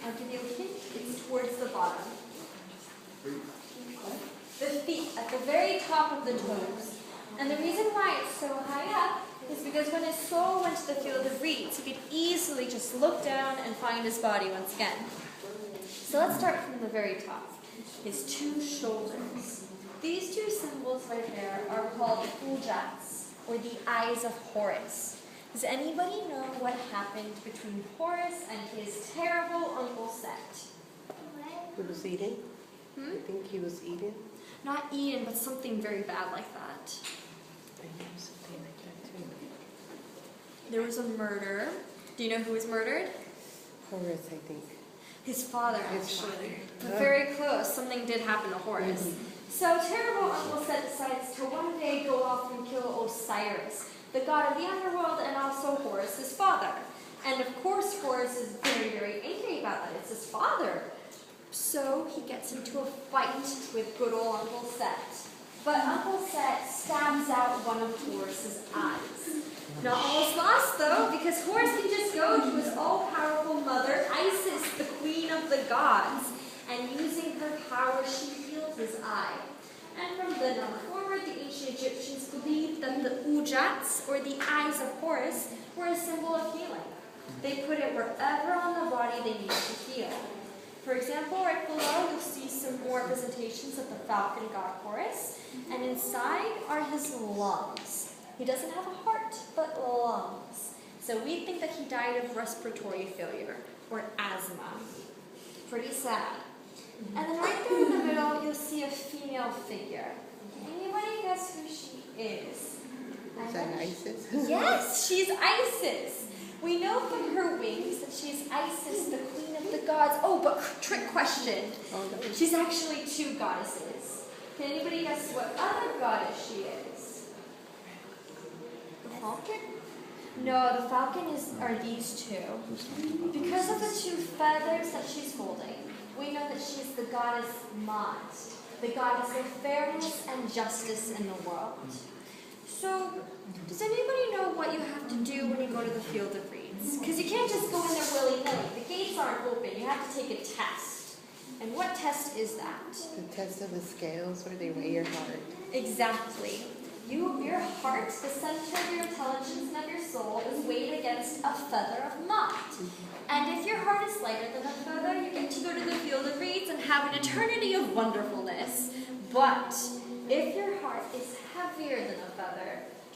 I'll give you a hint. It's towards the bottom. The feet at the very top of the toes. And the reason why it's so high up is because when his soul went to the field of reeds, he could easily just look down and find his body once again. So let's start from the very top. His two shoulders. These two symbols right there are called ujats, or the eyes of Horus. Does anybody know what happened between Horus and his terrible Uncle Set? He was eating? I think he was eating. Not eaten, but something very bad like that. I know something like that too. There was a murder. Do you know who was murdered? Horus, I think. His father, His actually. father. But very close. Something did happen to Horus. So terrible Uncle Set decides to one day go off and kill Osiris, the god of the underworld, and also Horus, his father. And of course, Horus is very, very angry about that. It's his father. So he gets into a fight with good old Uncle Set. But Uncle Set stabs out one of Horus's eyes. Not almost lost, though, because Horus can just go to his all-powerful mother, Isis, the queen of the gods, and using her power, she heals his eye. And from then on forward, the ancient Egyptians believed that the ujats, or the eyes of Horus, were a symbol of healing. They put it wherever on the body they needed to heal. For example, right below, you'll see some more representations of the falcon god Horus, and inside are his lungs. He doesn't have a heart, but lungs. So we think that he died of respiratory failure, or asthma. Pretty sad. And then right there in the middle, you'll see a female figure. Anybody guess who she is? Is that Isis? Yes, she's Isis. We know from her wings that she's Isis, the queen of the gods. Oh, but trick question. She's actually two goddesses. Can anybody guess what other goddess she is? The falcon? No, the falcon are these two. Because of the two feathers that she's holding, we know that she's the goddess Maat, the goddess of fairness and justice in the world. So, does anybody know what you have to do when you go to the field of reeds? Because you can't just go in there willy-nilly. The gates aren't open. You have to take a test. And what test is that? The test of the scales where they weigh your heart. Exactly. Your heart, the center of your intelligence and of your soul, is weighed against a feather of Maat. And if your heart is lighter than a feather, you get to go to the field of reeds and have an eternity of wonderfulness. But if your heart is heavier than a feather,